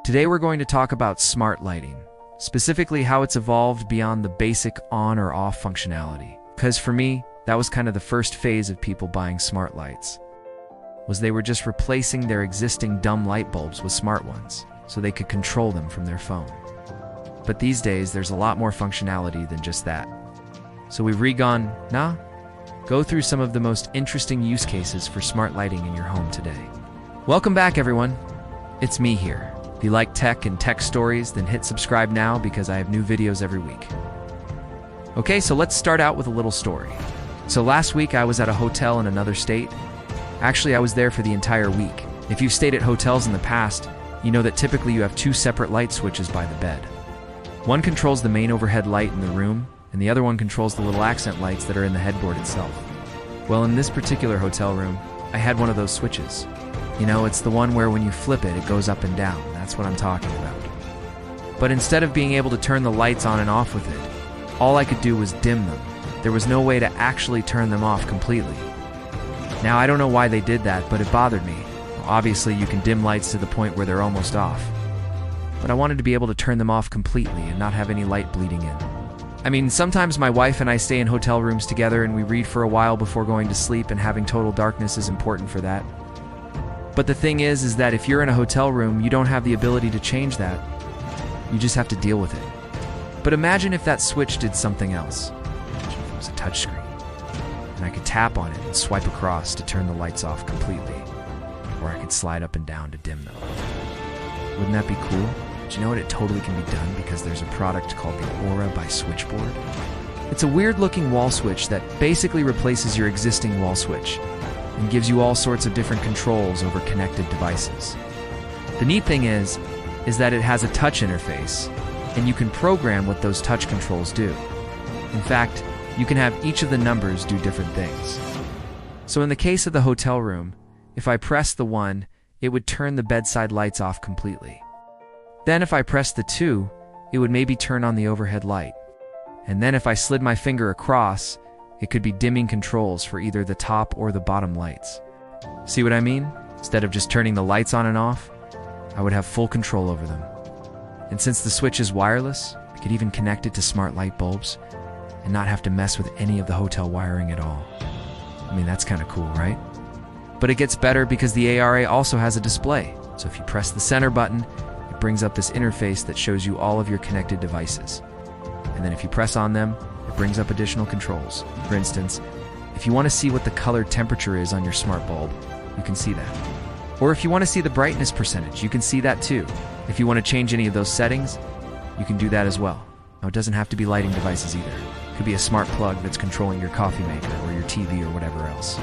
Today we're going to talk about smart lighting, specifically how it's evolved beyond the basic on or off functionality. Because for me, that was kind of the first phase of people buying smart lights, was they were just replacing their existing dumb light bulbs with smart ones, so they could control them from their phone. But these days, there's a lot more functionality than just that. So we've go through some of the most interesting use cases for smart lighting in your home today. Welcome back, everyone. It's me here. If you like tech and tech stories, then hit subscribe now because I have new videos every week. Okay, so let's start out with a little story. So last week I was at a hotel in another state. Actually, I was there for the entire week. If you've stayed at hotels in the past, you know that typically you have two separate light switches by the bed. One controls the main overhead light in the room, and the other one controls the little accent lights that are in the headboard itself. Well, in this particular hotel room, I had one of those switches. You know, it's the one where when you flip it, it goes up and down. That's what I'm talking about. But instead of being able to turn the lights on and off with it, all I could do was dim them. There was no way to actually turn them off completely. Now, I don't know why they did that, but it bothered me. Well, obviously, you can dim lights to the point where they're almost off. But I wanted to be able to turn them off completely and not have any light bleeding in. I mean, sometimes my wife and I stay in hotel rooms together and we read for a while before going to sleep, and having total darkness is important for that. But the thing is that if you're in a hotel room, you don't have the ability to change that. You just have to deal with it. But imagine if that switch did something else. Imagine if it was a touchscreen, and I could tap on it and swipe across to turn the lights off completely, or I could slide up and down to dim them. Wouldn't that be cool? Do you know what? It totally can be done because there's a product called the Aura by Switchboard. It's a weird-looking wall switch that basically replaces your existing wall switch and gives you all sorts of different controls over connected devices. The neat thing is that it has a touch interface, and you can program what those touch controls do. In fact, you can have each of the numbers do different things. So in the case of the hotel room, if I press the 1, it would turn the bedside lights off completely. Then if I pressed the 2, it would maybe turn on the overhead light. And then if I slid my finger across, it could be dimming controls for either the top or the bottom lights. See what I mean? Instead of just turning the lights on and off, I would have full control over them. And since the switch is wireless, I could even connect it to smart light bulbs and not have to mess with any of the hotel wiring at all. I mean, that's kind of cool, right? But it gets better because the ARA also has a display. So if you press the center button, it brings up this interface that shows you all of your connected devices. And then if you press on them, it brings up additional controls. For instance, if you want to see what the color temperature is on your smart bulb, you can see that. Or if you want to see the brightness percentage, you can see that too. If you want to change any of those settings, you can do that as well. Now, it doesn't have to be lighting devices either. It could be a smart plug that's controlling your coffee maker or your TV or whatever else.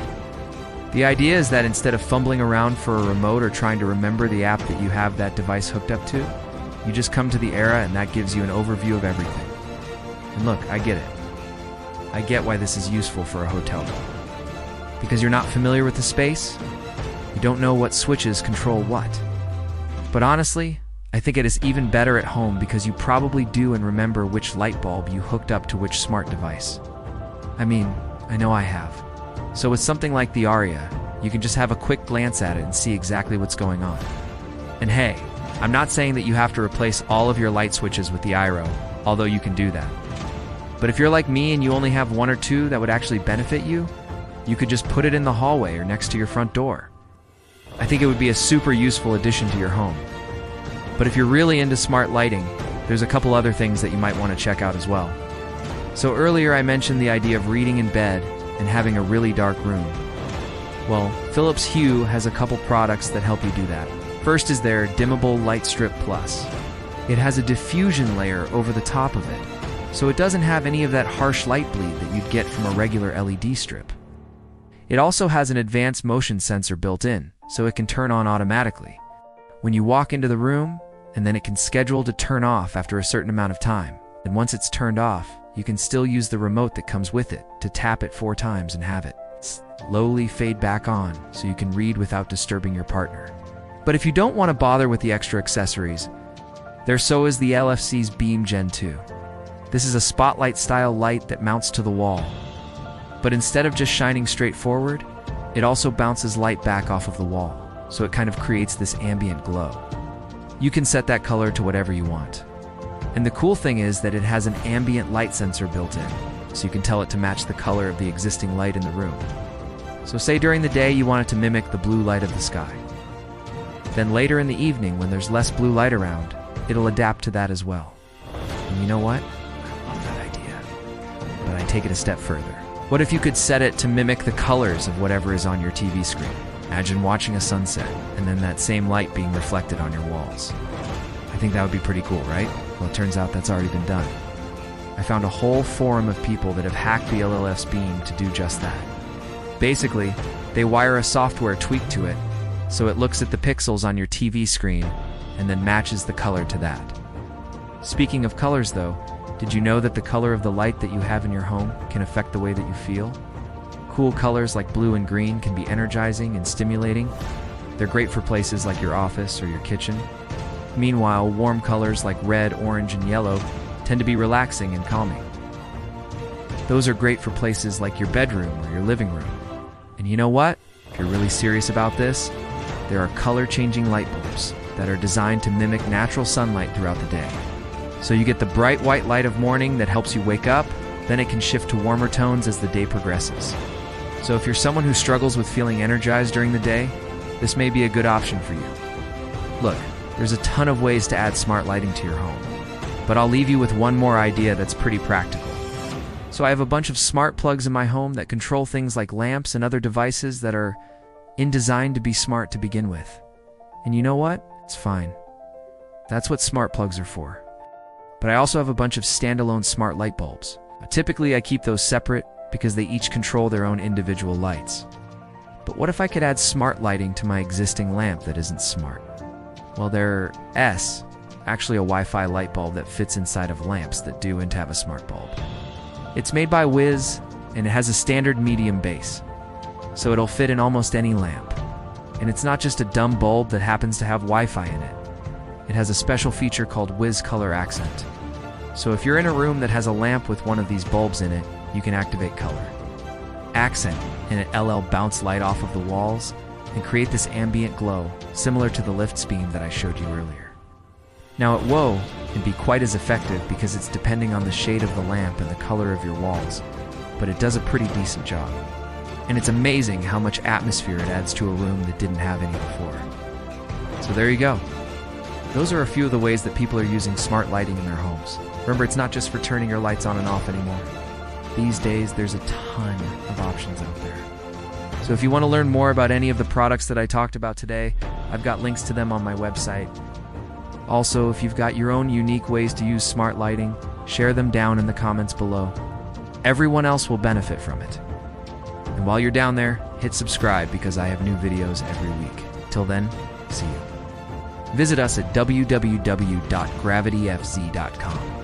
The idea is that instead of fumbling around for a remote or trying to remember the app that you have that device hooked up to, you just come to the Aura and that gives you an overview of everything. And look, I get it. I get why this is useful for a hotel room. Because you're not familiar with the space, you don't know what switches control what. But honestly, I think it is even better at home because you probably do and remember which light bulb you hooked up to which smart device. I mean, I know I have. So with something like the Aria, you can just have a quick glance at it and see exactly what's going on. And hey, I'm not saying that you have to replace all of your light switches with the Aira, although you can do that. But if you're like me and you only have one or two that would actually benefit you, you could just put it in the hallway or next to your front door. I think it would be a super useful addition to your home. But if you're really into smart lighting, there's a couple other things that you might want to check out as well. So earlier I mentioned the idea of reading in bed and having a really dark room. Well, Philips Hue has a couple products that help you do that. First is their Dimmable Light Strip Plus. It has a diffusion layer over the top of it, so it doesn't have any of that harsh light bleed that you'd get from a regular LED strip. It also has an advanced motion sensor built in, so it can turn on automatically when you walk into the room, and then it can schedule to turn off after a certain amount of time. And once it's turned off, you can still use the remote that comes with it to tap it 4 times and have it slowly fade back on so you can read without disturbing your partner. But if you don't want to bother with the extra accessories, there so is the LFC's Beam Gen 2. This is a spotlight-style light that mounts to the wall. But instead of just shining straight forward, it also bounces light back off of the wall, so it kind of creates this ambient glow. You can set that color to whatever you want. And the cool thing is that it has an ambient light sensor built in, so you can tell it to match the color of the existing light in the room. So say during the day you want it to mimic the blue light of the sky. Then later in the evening, when there's less blue light around, it'll adapt to that as well. And you know what? I love that idea. But I take it a step further. What if you could set it to mimic the colors of whatever is on your TV screen? Imagine watching a sunset, and then that same light being reflected on your walls. I think that would be pretty cool, right? Well, it turns out that's already been done. I found a whole forum of people that have hacked the LLF's beam to do just that. Basically, they wire a software tweak to it, so it looks at the pixels on your TV screen and then matches the color to that. Speaking of colors though, did you know that the color of the light that you have in your home can affect the way that you feel? Cool colors like blue and green can be energizing and stimulating. They're great for places like your office or your kitchen. Meanwhile, warm colors like red, orange, and yellow tend to be relaxing and calming. Those are great for places like your bedroom or your living room. And you know what? If you're really serious about this, there are color-changing light bulbs that are designed to mimic natural sunlight throughout the day. So you get the bright white light of morning that helps you wake up, then it can shift to warmer tones as the day progresses. So if you're someone who struggles with feeling energized during the day, this may be a good option for you. Look, there's a ton of ways to add smart lighting to your home, but I'll leave you with one more idea that's pretty practical. So I have a bunch of smart plugs in my home that control things like lamps and other devices that are designed to be smart to begin with. And you know what? It's fine. That's what smart plugs are for. But I also have a bunch of standalone smart light bulbs. Typically I keep those separate because they each control their own individual lights. But what if I could add smart lighting to my existing lamp that isn't smart? Well, there's actually a Wi-Fi light bulb that fits inside of lamps that do and have a smart bulb. It's made by Wiz, and it has a standard medium base, so it'll fit in almost any lamp. And it's not just a dumb bulb that happens to have Wi-Fi in it. It has a special feature called Wiz Color Accent. So if you're in a room that has a lamp with one of these bulbs in it, you can activate color, accent, and an LL bounce light off of the walls and create this ambient glow similar to the Lift's beam that I showed you earlier. Now at WoW can be quite as effective because it's depending on the shade of the lamp and the color of your walls, but it does a pretty decent job. And it's amazing how much atmosphere it adds to a room that didn't have any before. So there you go. Those are a few of the ways that people are using smart lighting in their homes. Remember, it's not just for turning your lights on and off anymore. These days, there's a ton of options out there. So if you want to learn more about any of the products that I talked about today, I've got links to them on my website. Also, if you've got your own unique ways to use smart lighting, share them down in the comments below. Everyone else will benefit from it. And while you're down there, hit subscribe because I have new videos every week. Till then, see you. Visit us at www.gravityfz.com.